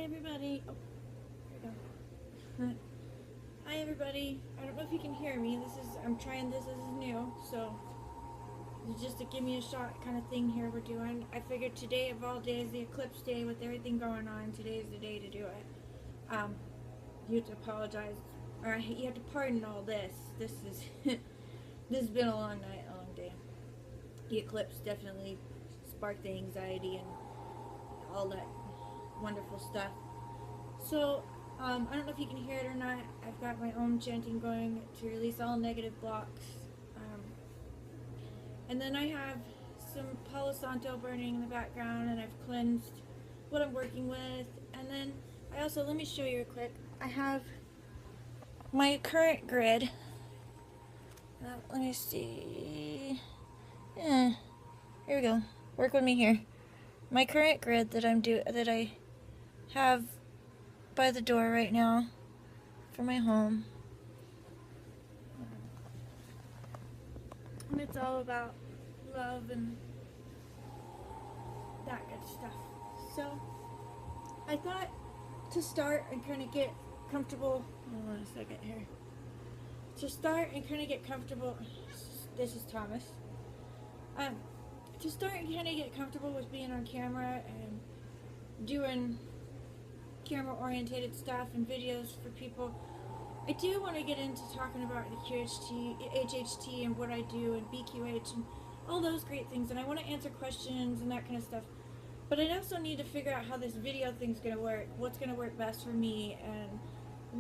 everybody. Oh, there we go. Hi everybody. I don't know if you can hear me. I'm trying this. This is new, so it's just a give me a shot kind of thing here we're doing. I figured today of all days, the eclipse day with everything going on, today is the day to do it. You have to apologize, or you have to pardon all this. This is this has been a long night, a long day. The eclipse definitely sparked the anxiety and all that wonderful stuff. So, I don't know if you can hear it or not. I've got my own chanting going to release all negative blocks. And then I have some Palo Santo burning in the background, and I've cleansed what I'm working with. And then I also, let me show you real quick. I have my current grid. Let me see. Here we go. Work with me here. My current grid that I have by the door right now for my home. And it's all about love and that good stuff. So I thought to start and kind of get comfortable. Hold on a second here. To start and kind of get comfortable. This is Thomas. To start and kind of get comfortable with being on camera and doing camera orientated stuff and videos for people, I do want to get into talking about the QHT, HHT and what I do and BQH and all those great things, and I want to answer questions and that kind of stuff. But I also need to figure out how this video thing's going to work, what's going to work best for me, and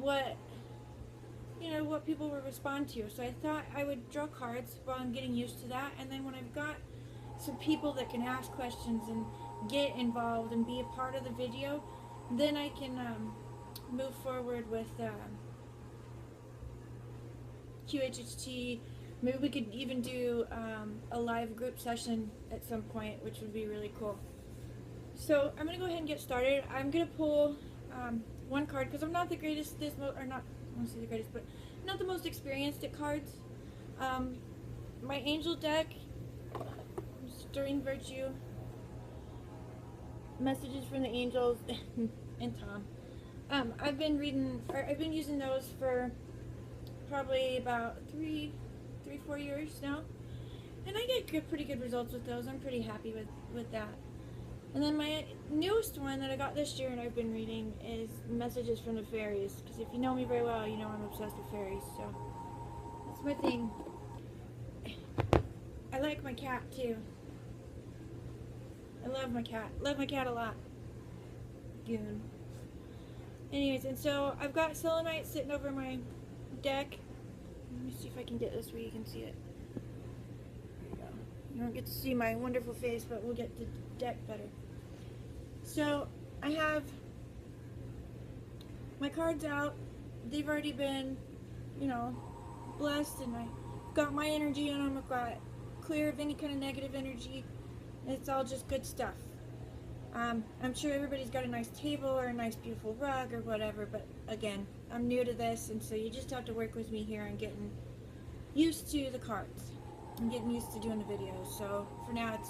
what people will respond to. So I thought I would draw cards while I'm getting used to that, and then when I've got some people that can ask questions and get involved and be a part of the video, then I can move forward with QHHT. Maybe we could even do a live group session at some point, which would be really cool. So I'm going to go ahead and get started. I'm going to pull one card because I'm not the greatest, or not, I won't say the greatest, but not the most experienced at cards. My angel deck, Stirring Virtue, Messages from the Angels, and Tom. I've been using those for probably about 3-4 years now, and I get pretty good results with those. I'm pretty happy with that. And then my newest one that I got this year and I've been reading is Messages from the Fairies, because if you know me very well, you know I'm obsessed with fairies, so that's my thing. I like my cat too. I love my cat. Love my cat a lot. Goon. Anyways, and so I've got selenite sitting over my deck. Let me see if I can get this where you can see it. There you go. You don't get to see my wonderful face, but we'll get the deck better. So I have my cards out. They've already been, blessed, and I've got my energy in them. I've got clear of any kind of negative energy. It's all just good stuff. I'm sure everybody's got a nice table or a nice beautiful rug or whatever, but again, I'm new to this, and so you just have to work with me here on getting used to the cards and getting used to doing the videos. So for now, it's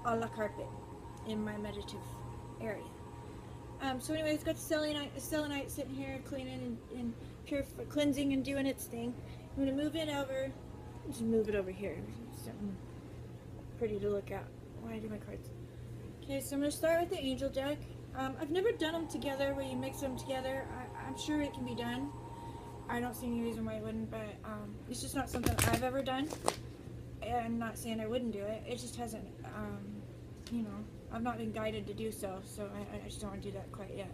a la carpet in my meditative area. So anyway, it's got the selenite sitting here cleaning and cleansing and doing its thing. I'm going to move it over. Just move it over here. Something pretty to look at. Why I do my cards. Okay, so I'm going to start with the angel deck. I've never done them together where you mix them together. I'm sure it can be done. I don't see any reason why it wouldn't, but it's just not something I've ever done. I'm not saying I wouldn't do it. It just hasn't, I've not been guided to do so, so I just don't want to do that quite yet.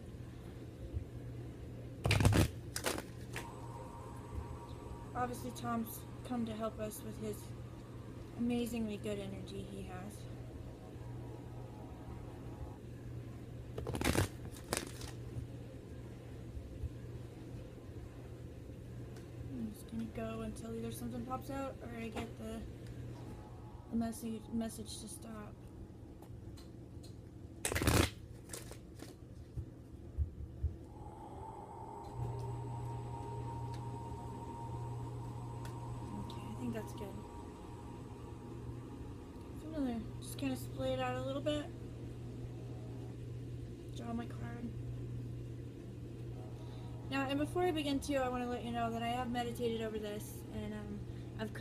Obviously, Tom's come to help us with his amazingly good energy he has. I'm just going to go until either something pops out or I get the message to stop. Okay, I think that's good. So I'm going to just kind of split it out a little bit. Draw my card. Now, and before I begin too, I want to let you know that I have meditated over this, and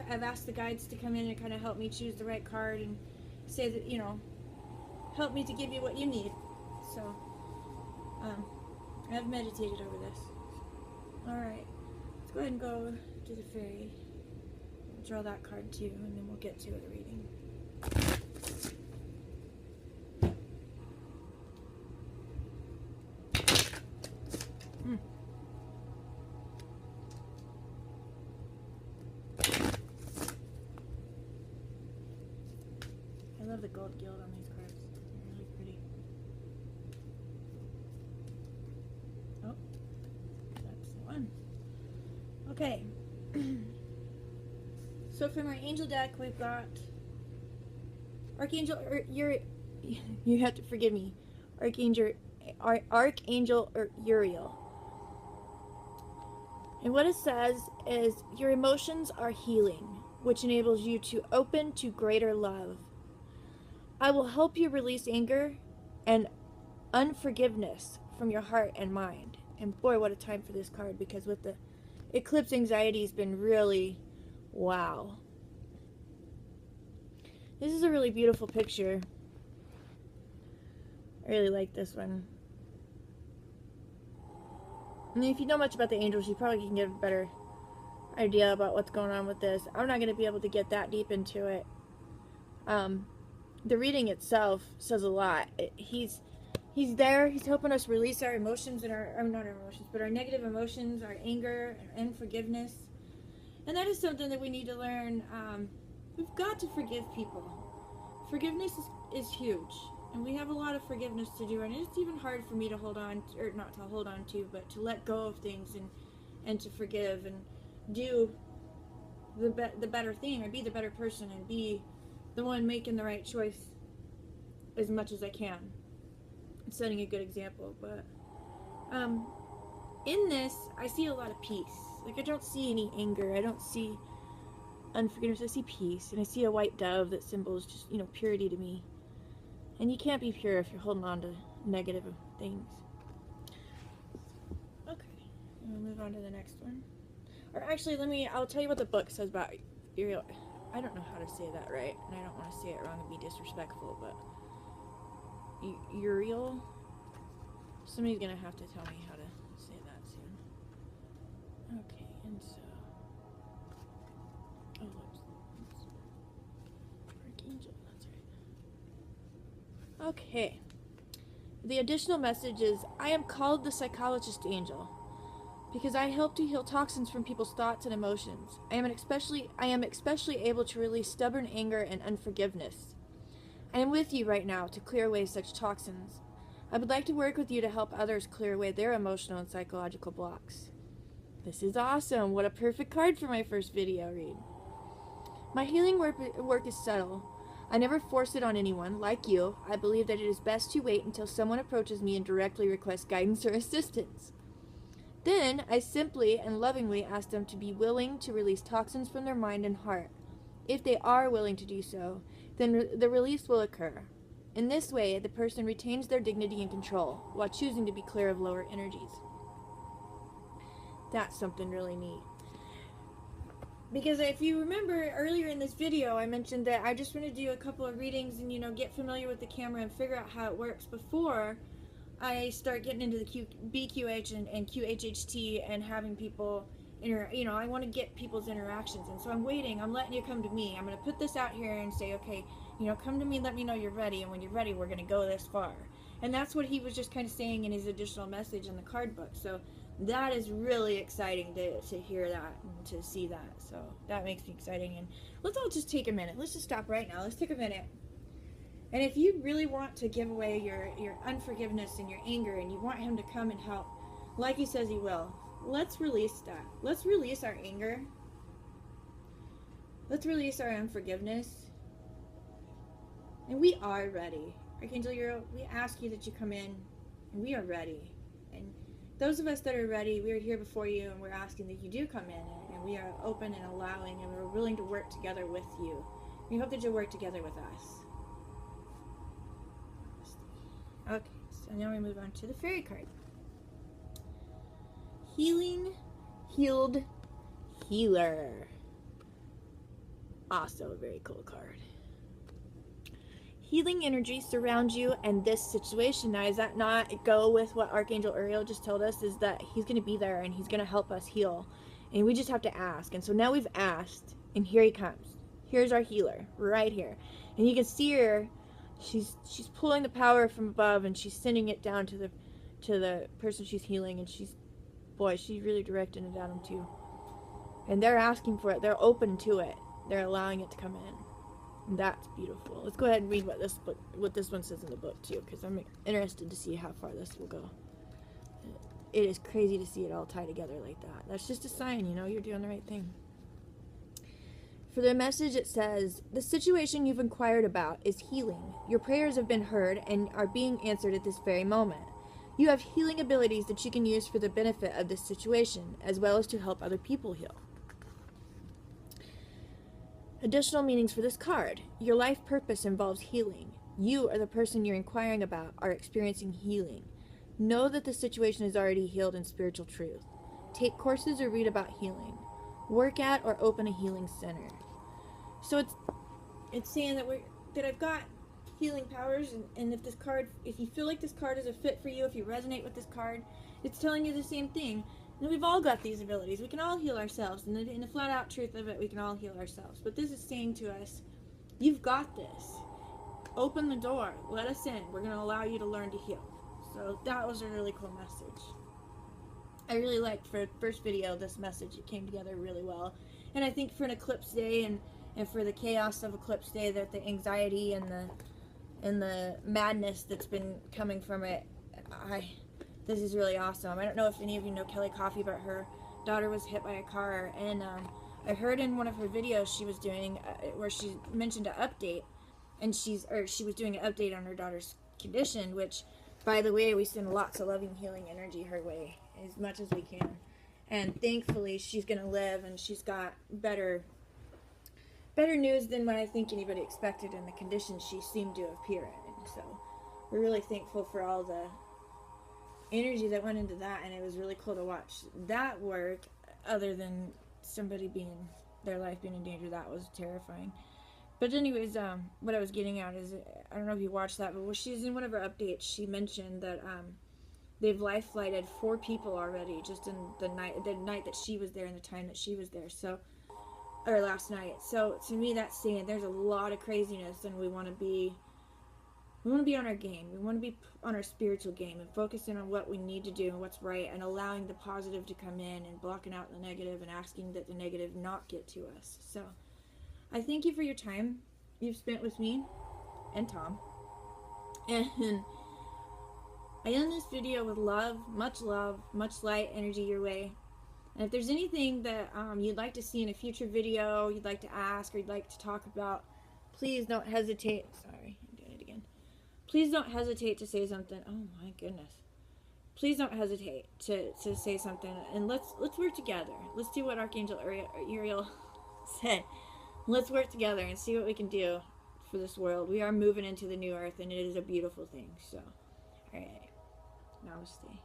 I've asked the guides to come in and kind of help me choose the right card and say that, you know, help me to give you what you need. So, I've meditated over this. Alright, let's go ahead and go to the fairy. Draw that card too, and then we'll get to the reading. I love the gold gilt on these cards. They're really pretty. Oh, that's the one. Okay. So for my angel deck, we've got Archangel, you have to forgive me, Archangel Uriel. And what it says is, your emotions are healing, which enables you to open to greater love. I will help you release anger and unforgiveness from your heart and mind. And boy, what a time for this card, because with the eclipse, anxiety has been really, wow. This is a really beautiful picture. I really like this one. And if you know much about the angels, you probably can get a better idea about what's going on with this. I'm not going to be able to get that deep into it. The reading itself says a lot. He's there. He's helping us release our emotions and not our emotions, but our negative emotions, our anger and forgiveness. And that is something that we need to learn. We've got to forgive people. Forgiveness is huge. And we have a lot of forgiveness to do, and it's even hard for me to hold on, or not to hold on to, but to let go of things and to forgive and do the better thing, or be the better person, and be the one making the right choice as much as I can. Setting a good example. But in this, I see a lot of peace. Like, I don't see any anger. I don't see unforgiveness. I see peace, and I see a white dove that symbols just, you know, purity to me. And you can't be pure if you're holding on to negative things. Okay, we'll move on to the next one. Or actually, I'll tell you what the book says about Uriel. I don't know how to say that right, and I don't want to say it wrong and be disrespectful, but Uriel? Somebody's going to have to tell me how to say that soon. Okay, and so... Oh, whoops. Archangel, that's right. Okay. The additional message is, I am called the psychologist angel because I help to heal toxins from people's thoughts and emotions. I am especially able to release stubborn anger and unforgiveness. I am with you right now to clear away such toxins. I would like to work with you to help others clear away their emotional and psychological blocks. This is awesome. What a perfect card for my first video read. My healing work is subtle. I never force it on anyone. Like you, I believe that it is best to wait until someone approaches me and directly requests guidance or assistance. Then, I simply and lovingly ask them to be willing to release toxins from their mind and heart. If they are willing to do so, then the release will occur. In this way, the person retains their dignity and control, while choosing to be clear of lower energies. That's something really neat. Because if you remember earlier in this video, I mentioned that I just want to do a couple of readings and, you know, get familiar with the camera and figure out how it works before I start getting into the BQH and QHHT and having people, I want to get people's interactions. And so I'm waiting. I'm letting you come to me. I'm going to put this out here and say, okay, come to me, let me know you're ready. And when you're ready, we're going to go this far. And that's what he was just kind of saying in his additional message in the card book. So that is really exciting to hear that and to see that. So that makes me exciting. And let's all just take a minute. Let's just stop right now. Let's take a minute. And if you really want to give away your unforgiveness and your anger, and you want him to come and help, like he says he will, let's release that. Let's release our anger. Let's release our unforgiveness. And we are ready. Archangel Uriel, we ask you that you come in, and we are ready. And those of us that are ready, we are here before you, and we're asking that you do come in, and we are open and allowing, and we're willing to work together with you. We hope that you'll work together with us. Okay, so now we move on to the fairy card. Healing, healed, healer. Also a very cool card. Healing energy surrounds you and this situation. Now, does that not go with what Archangel Uriel just told us? Is that he's going to be there and he's going to help us heal. And we just have to ask. And so now we've asked, and here he comes. Here's our healer, right here. And you can see her. She's pulling the power from above, and she's sending it down to the person she's healing. And she's really directing it at them too. And they're asking for it. They're open to it. They're allowing it to come in. And that's beautiful. Let's go ahead and read what this one says in the book too, because I'm interested to see how far this will go. It is crazy to see it all tie together like that. That's just a sign, you know, you're doing the right thing. For the message, it says, the situation you've inquired about is healing. Your prayers have been heard and are being answered at this very moment. You have healing abilities that you can use for the benefit of this situation, as well as to help other people heal. Additional meanings for this card. Your life purpose involves healing. You or the person you're inquiring about are experiencing healing. Know that the situation is already healed in spiritual truth. Take courses or read about healing. Work at or open a healing center. So it's saying that I've got healing powers, and if you feel like this card is a fit for you, if you resonate with this card, it's telling you the same thing. And we've all got these abilities. We can all heal ourselves. And in the flat out truth of it, we can all heal ourselves. But this is saying to us, you've got this. Open the door. Let us in. We're going to allow you to learn to heal. So that was a really cool message. I really liked for the first video this message. It came together really well. And I think for an eclipse day and for the chaos of eclipse day, that the anxiety and the madness that's been coming from it, this is really awesome. I don't know if any of you know Kelly Coffey, but her daughter was hit by a car, and I heard in one of her videos she was doing where she mentioned an update, and she was doing an update on her daughter's condition, which, by the way, we send lots of loving, healing energy her way as much as we can, and thankfully she's gonna live, and she's got better news than what I think anybody expected in the condition she seemed to appear in. So we're really thankful for all the energy that went into that, and it was really cool to watch that work, other than their life being in danger. That was terrifying. But anyways, what I was getting at is, I don't know if you watched that, but when she's in one of her updates, she mentioned that they've life flighted 4 people already, just in the night that she was there and the time that she was there. So, or last night. So to me, that's saying there's a lot of craziness, and we want to be on our game. We want to be on our spiritual game and focusing on what we need to do and what's right, and allowing the positive to come in and blocking out the negative and asking that the negative not get to us. So I thank you for your time you've spent with me and Tom. And I end this video with love, much light energy your way. And if there's anything that you'd like to see in a future video, you'd like to ask, or you'd like to talk about, please don't hesitate. Sorry, I'm doing it again. Please don't hesitate to say something. Oh my goodness. Please don't hesitate to say something, and let's work together. Let's do what Archangel Uriel said. Let's work together and see what we can do for this world. We are moving into the new earth, and it is a beautiful thing. So, all right. Namaste.